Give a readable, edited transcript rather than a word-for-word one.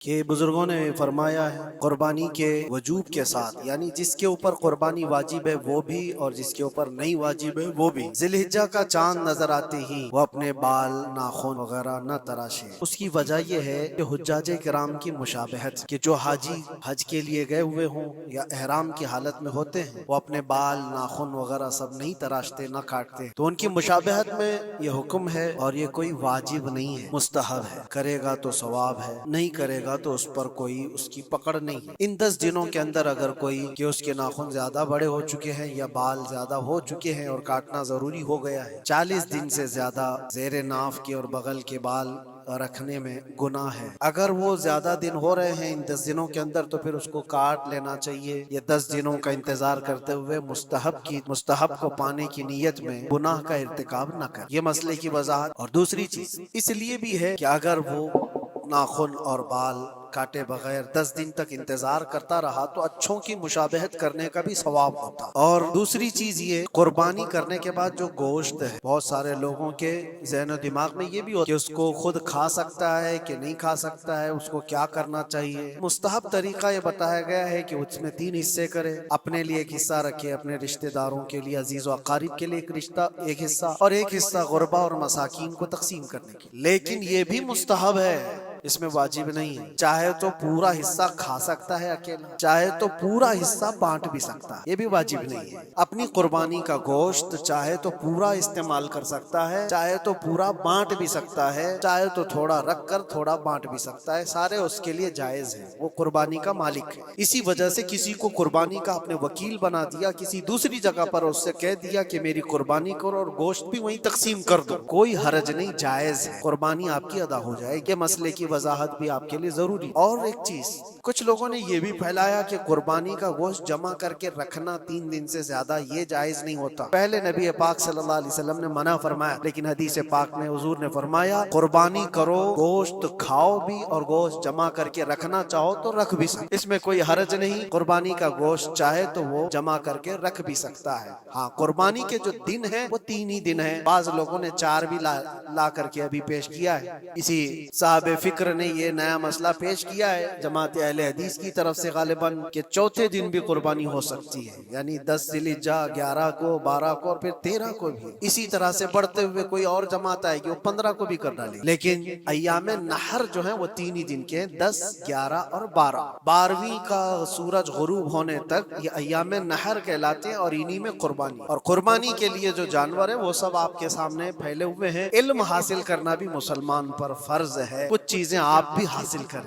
کہ بزرگوں نے فرمایا ہے قربانی کے وجوب کے ساتھ، یعنی جس کے اوپر قربانی واجب ہے وہ بھی اور جس کے اوپر نہیں واجب ہے وہ بھی، ذی الحجہ کا چاند نظر آتے ہی وہ اپنے بال ناخن وغیرہ نہ تراشے۔ اس کی وجہ یہ ہے کہ حجاج کرام کی مشابہت، کہ جو حاجی حج کے لیے گئے ہوئے ہوں یا احرام کی حالت میں ہوتے ہیں وہ اپنے بال ناخن وغیرہ سب نہیں تراشتے نہ کاٹتے، تو ان کی مشابہت میں یہ حکم ہے اور یہ کوئی واجب نہیں ہے، مستحب ہے، کرے گا تو ثواب ہے، نہیں کرے گا تو اس پر کوئی اس کی پکڑ نہیں ہے۔ ان 10 دنوں کے اندر اگر کوئی کہ اس کے ناخن زیادہ بڑے ہو چکے ہیں یا بال زیادہ ہو چکے ہیں اور کاٹنا ضروری ہو گیا ہے، 40 دن سے زیادہ زیر ناف کے اور بغل کے بال رکھنے میں گناہ ہے۔ اگر وہ زیادہ دن ہو رہے ہیں ان 10 دنوں کے اندر تو پھر اس کو کاٹ لینا چاہیے، یہ 10 دنوں کا انتظار کرتے ہوئے مستحب کو پانے کی نیت میں گناہ کا ارتکاب نہ کر۔ یہ مسئلے کی وضاحت۔ اور دوسری چیز اس لیے بھی ہے کہ اگر وہ ناخن اور بال کاٹے بغیر 10 دن تک انتظار کرتا رہا تو اچھوں کی مشابہت کرنے کا بھی ثواب ہوتا۔ اور دوسری چیز یہ قربانی کرنے کے بعد جو گوشت ہے، بہت سارے لوگوں کے ذہن و دماغ میں یہ بھی ہوتا ہے کہ اس کو خود کھا سکتا ہے کہ نہیں کھا سکتا ہے، اس کو کیا کرنا چاہیے۔ مستحب طریقہ یہ بتایا گیا ہے کہ اس میں 3 حصے کرے، اپنے لیے ایک حصہ رکھے، اپنے رشتہ داروں کے لیے، عزیز و اقارب کے لیے ایک حصہ، اور ایک حصہ غربا اور مساکین کو تقسیم کرنے کے لیے۔ لیکن یہ بھی مستحب ہے، اس میں واجب نہیں ہے۔ چاہے تو پورا حصہ کھا سکتا ہے اکیلا، چاہے تو پورا حصہ بانٹ بھی سکتا ہے، یہ بھی واجب نہیں ہے۔ اپنی قربانی کا گوشت چاہے تو پورا استعمال کر سکتا ہے، چاہے تو پورا بانٹ بھی سکتا ہے، چاہے تو تھوڑا رکھ کر تھوڑا بانٹ بھی سکتا ہے، سارے اس کے لیے جائز ہے، وہ قربانی کا مالک ہے۔ اسی وجہ سے کسی کو قربانی کا اپنے وکیل بنا دیا، کسی دوسری جگہ پر اس سے کہہ دیا کہ میری قربانی کرو اور گوشت بھی وہیں تقسیم کر دو، کوئی حرج نہیں، جائز ہے، قربانی آپ کی ادا ہو جائے گی۔ مسئلے کی وضاحت بھی آپ کے لیے ضروری۔ اور ایک چیز کچھ لوگوں نے یہ بھی پھیلایا کہ قربانی کا گوشت جمع کر کے رکھنا 3 دن سے زیادہ یہ جائز نہیں ہوتا۔ پہلے نبی پاک صلی اللہ علیہ وسلم نے منع فرمایا، لیکن حدیث پاک میں حضور نے فرمایا قربانی کرو، گوشت کھاؤ بھی اور گوشت جمع کر کے رکھنا چاہو تو رکھ بھی سکتے، اس میں کوئی حرج نہیں۔ قربانی کا گوشت چاہے تو وہ جمع کر کے رکھ بھی سکتا ہے۔ ہاں، قربانی کے جو دن ہیں وہ 3 ہی دن ہیں، بعض لوگوں نے 4 بھی لا کر کے ابھی پیش کیا ہے۔ اسی صاحب فکر نے یہ نیا مسئلہ پیش کیا ہے جماعت اہل حدیث کی طرف سے غالباً کہ چوتھے دن بھی قربانی ہو سکتی ہے، یعنی 10 ذی الحجہ، 11 کو، 12 کو اور پھر 13 کو بھی۔ اسی طرح سے بڑھتے ہوئے کوئی اور جماعت آئے گی وہ 15 کو بھی کر ڈالے، لیکن ایام نحر جو ہیں وہ 3 ہی دن کے ہیں، 10، 11 اور 12۔ 12ویں کا سورج غروب ہونے تک یہ ایام نحر کہلاتے ہیں اور انہی میں قربانی۔ اور قربانی کے لیے جو جانور ہیں وہ سب آپ کے سامنے پھیلے ہوئے ہیں۔ علم حاصل کرنا بھی مسلمان پر فرض ہے، کچھ چیزیں آپ بھی حاصل کریں۔